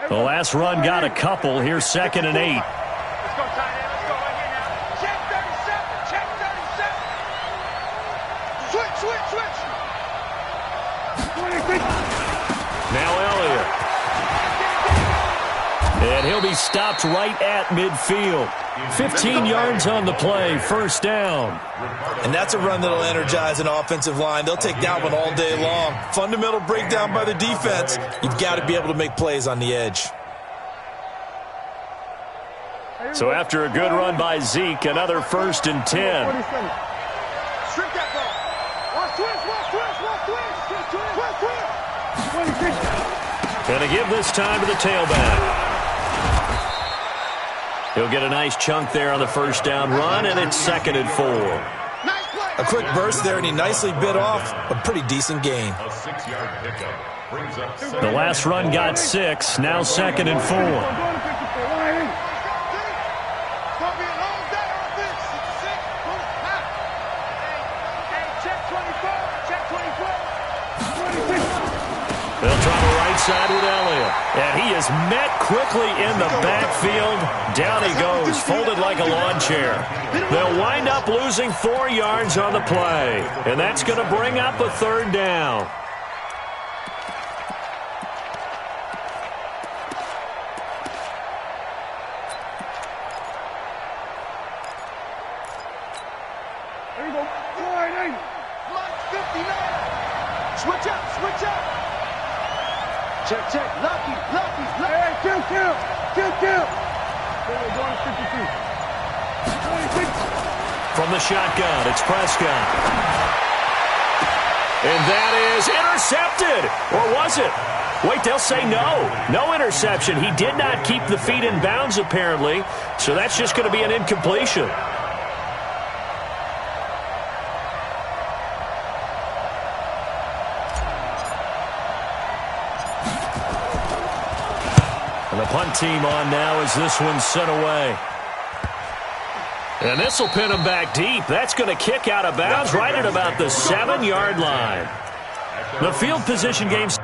The last run got a couple. Here's second and 8. Let's go, tight end. Let's go right here now. Check 37. Check 37. Switch. 26. Now Elliott. And he'll be stopped right at midfield. 15 yards on the play, first down. And that's a run that'll energize an offensive line. They'll take that one all day long. Fundamental breakdown by the defense. You've got to be able to make plays on the edge. So after a good run by Zeke, another first and 10. Strip that ball. Watch twist. Going to give this time to the tailback. He'll get a nice chunk there on the first down run, and it's second and 4. A quick burst there, and he nicely bit off a pretty decent gain. A 6-yard pickup brings up The last run got 6, now second and 4. They'll try the right side with Elliott. And he is met quickly in the backfield. Down he goes, folded like a lawn chair. They'll wind up losing 4 yards on the play. And that's going to bring up a third down. There you go. 480. Switch up. Check. Lucky. Hey, kill. Then we're going to 53. 26. From the shotgun, it's Prescott. And that is intercepted. Or was it? Wait, they'll say no. No interception. He did not keep the feet in bounds, apparently. So that's just going to be an incompletion. And the punt team on now as this one's sent away. And this will pin him back deep. That's going to kick out of bounds right at about the 7-yard line. The field position game's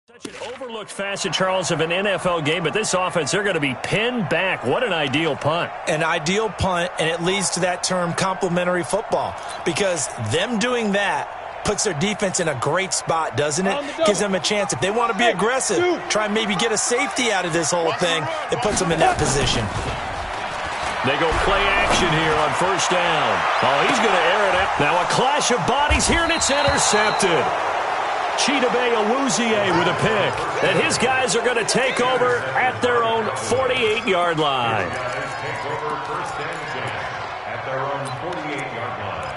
such an overlooked facet, Charles, of an NFL game, but this offense, they're going to be pinned back. What an ideal punt. An ideal punt, and it leads to that term complementary football, because them doing that Puts their defense in a great spot, doesn't it? Gives them a chance. If they want to be aggressive, try and maybe get a safety out of this whole thing, it puts them in that position. They go play action here on first down. Oh, he's going to air it out. Now a clash of bodies here, and it's intercepted. Chidobe Awuzie with a pick. And his guys are going to take over at their own 48-yard line. Guys take over first and 10 at their own 48-yard line.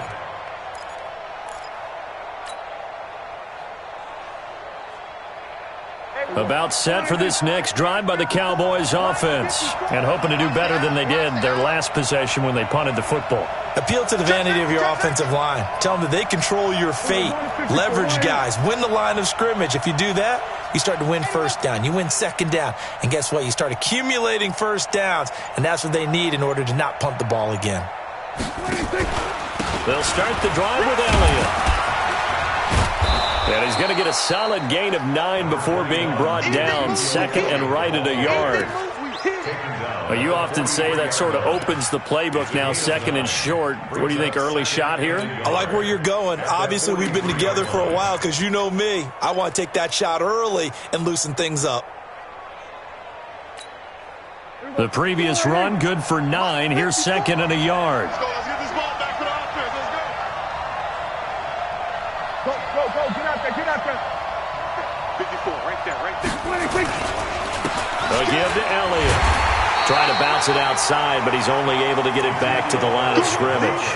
About set for this next drive by the Cowboys offense. And hoping to do better than they did their last possession when they punted the football. Appeal to the vanity of your offensive line. Tell them that they control your fate. Leverage guys. Win the line of scrimmage. If you do that, you start to win first down. You win second down. And guess what? You start accumulating first downs. And that's what they need in order to not punt the ball again. They'll start the drive with Elliott. And he's going to get a solid gain of 9 before being brought down. Second and right at a yard. Well, you often say that sort of opens the playbook now, second and short. What do you think, early shot here? I like where you're going. Obviously, we've been together for a while because you know me. I want to take that shot early and loosen things up. The previous run, good for 9. Here's second and a yard. Let's get this ball back for the offense. Let's go. Go. Get out there. 54, right there. They'll give to Elliott. Trying to bounce it outside, but he's only able to get it back to the line of scrimmage.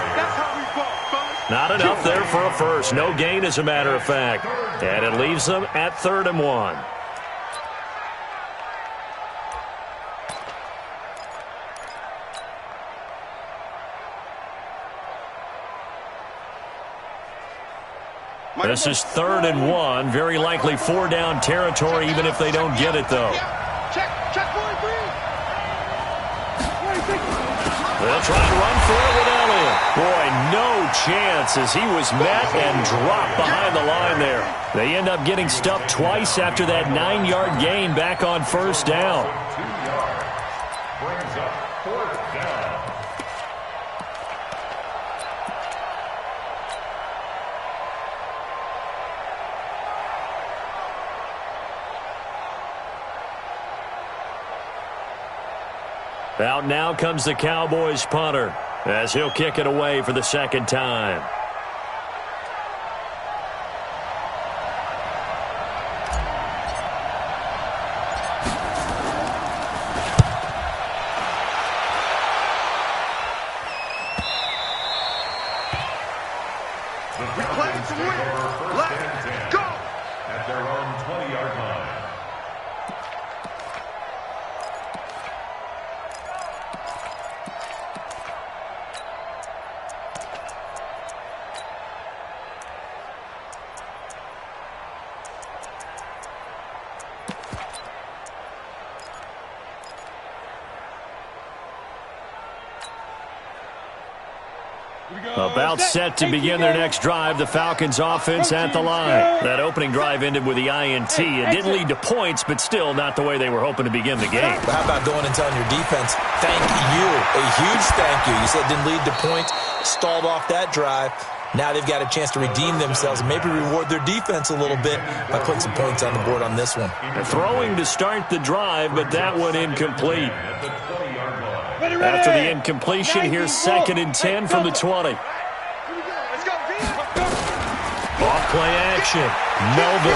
Not enough there for a first. No gain, as a matter of fact. And it leaves them at 3rd and 1. This is 3rd and 1. Very likely 4-down territory, even if they don't get it, though. Check 43. They'll try to run for it with Elliott. Boy, no chance as he was met and dropped behind the line there. They end up getting stuffed twice after that 9-yard gain back on first down. 2 yards. Brings up 4th down. Out now comes the Cowboys punter as he'll kick it away for the second time. The Falcons take over first and 10 at their own 20-yard line. About set to begin their next drive, the Falcons offense at the line. That opening drive ended with the INT. It didn't lead to points, but still not the way they were hoping to begin the game. But how about going and telling your defense, thank you, a huge thank you. You said it didn't lead to points, stalled off that drive. Now they've got a chance to redeem themselves and maybe reward their defense a little bit by putting some points on the board on this one. Throwing to start the drive, but that one incomplete. After the incompletion, here's 2nd and 10 from the 20. Off play action. Melvin.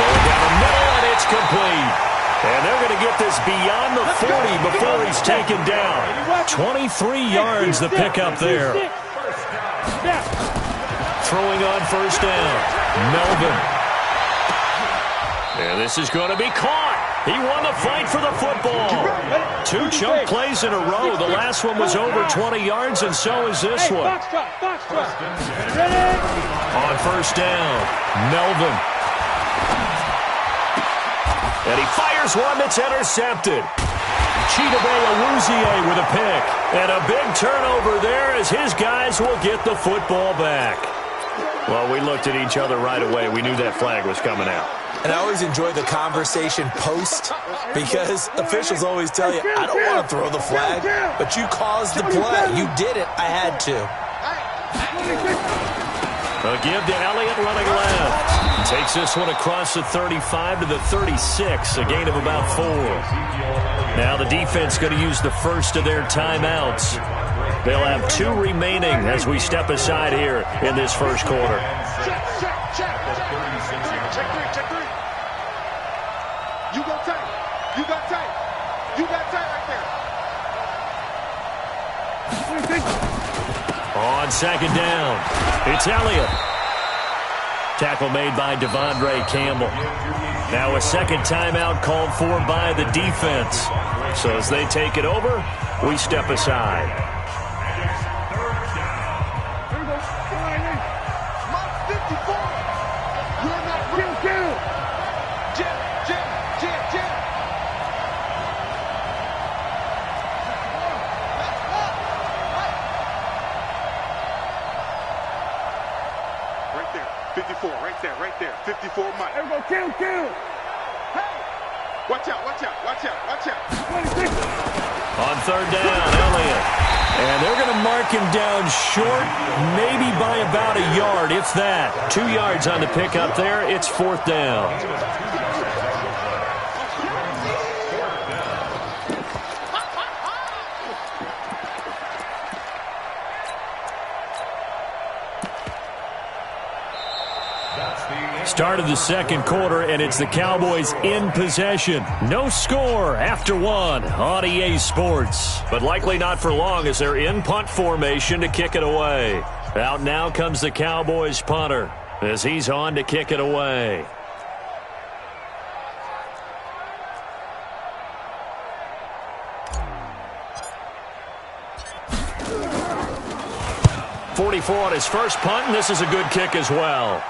Going down the middle, and it's complete. And they're going to get this beyond the 40 before he's taken down. 23 yards the pickup there. Throwing on first down. Melvin. And this is going to be caught. He won the fight for the football. 2 chunk plays in a row. The last one was over 20 yards, and so is this one. On first down, Melvin. And he fires one that's intercepted. Chidobe Awuzie with a pick. And a big turnover there as his guys will get the football back. Well, we looked at each other right away. We knew that flag was coming out. And I always enjoy the conversation post because officials always tell you, I don't want to throw the flag, but you caused the play. You did it. I had to. A give to Elliott running left. Takes this one across the 35 to the 36, a gain of about 4. Now the defense going to use the first of their timeouts. They'll have 2 remaining as we step aside here in this first quarter. Check 3. You go tight. You got tight. You got tight right there. On second down, it's Elliott. Tackle made by Devondre Campbell. Now a second timeout called for by the defense. So as they take it over, we step aside. Right there. 54 Mike. There we go. Kill. Hey! Watch out. On third down, Elliott. And they're going to mark him down short, maybe by about a yard, if that. 2 yards on the pickup there. It's fourth down. Start of the second quarter, and it's the Cowboys in possession. No score after 1 on EA Sports. But likely not for long as they're in punt formation to kick it away. Out now comes the Cowboys punter as he's on to kick it away. .44 on his first punt, and this is a good kick as well.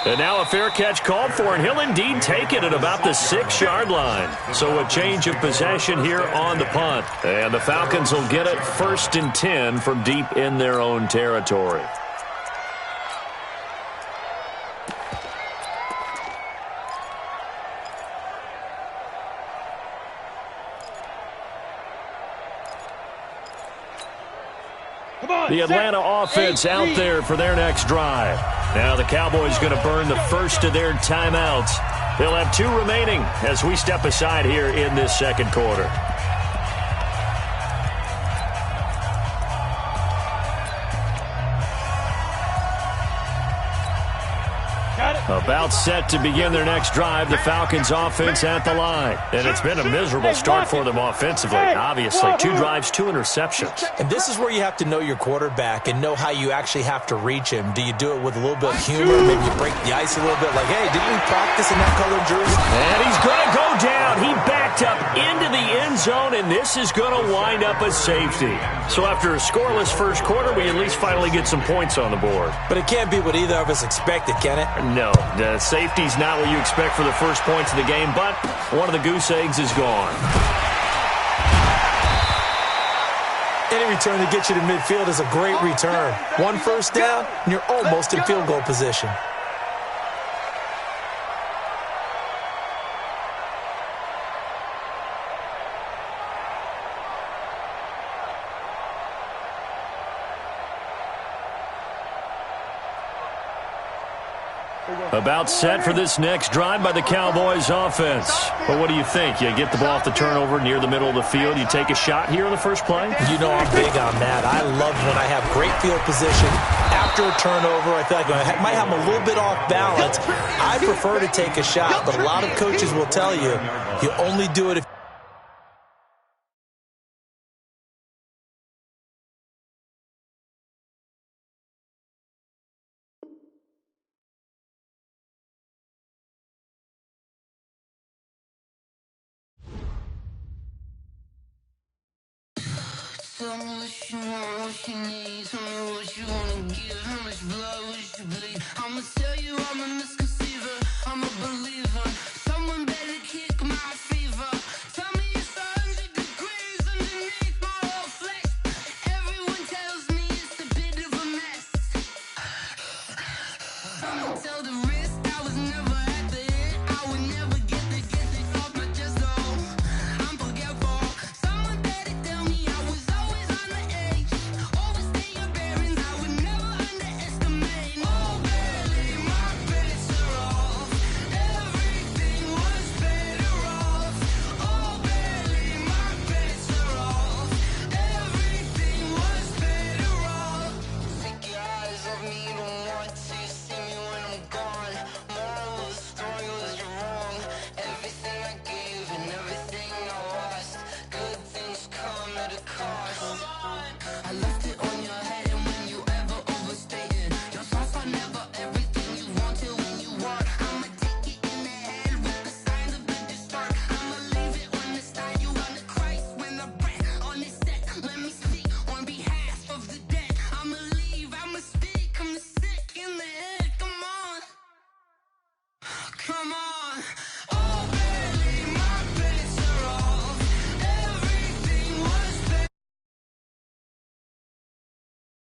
And now a fair catch called for, and he'll indeed take it at about the 6-yard line. So a change of possession here on the punt. And the Falcons will get it 1st and 10 from deep in their own territory. The Atlanta offense out there for their next drive. Now the Cowboys going to burn the first of their timeouts. They'll have 2 remaining as we step aside here in this second quarter. About set to begin their next drive, the Falcons offense at the line. And it's been a miserable start for them offensively, obviously. 2 drives, 2 interceptions. And this is where you have to know your quarterback and know how you actually have to reach him. Do you do it with a little bit of humor? Maybe you break the ice a little bit like, hey, didn't we practice in that colored jersey? And he's going to go down. He backed up into the end zone, and this is going to wind up a safety. So after a scoreless first quarter, we at least finally get some points on the board. But it can't be what either of us expected, can it? No. The safety's not what you expect for the first points of the game, but one of the goose eggs is gone. Any return to get you to midfield is a great return. 1 first down, and you're almost in field goal position. About set for this next drive by the Cowboys offense. But what do you think? You get the ball off the turnover near the middle of the field. You take a shot here on the first play? You know I'm big on that. I love when I have great field position. After a turnover, I feel like I might have them a little bit off balance. I prefer to take a shot, but a lot of coaches will tell you, you only do it if Tell me what you want, what you need. Tell me what you wanna give. How much blood would you bleed? I'ma tell you I'm a misconceiver. I'm a believer. Someone better kick my fever. Tell me it's 100 degrees underneath my whole flesh. Everyone tells me it's a bit of a mess. Someone tell the risk I was never at the end. I would never get the off my chest though. I'm forgetful. Someone better tell me I was always on the edge. Overstay your bearings, I would never underestimate. Come on.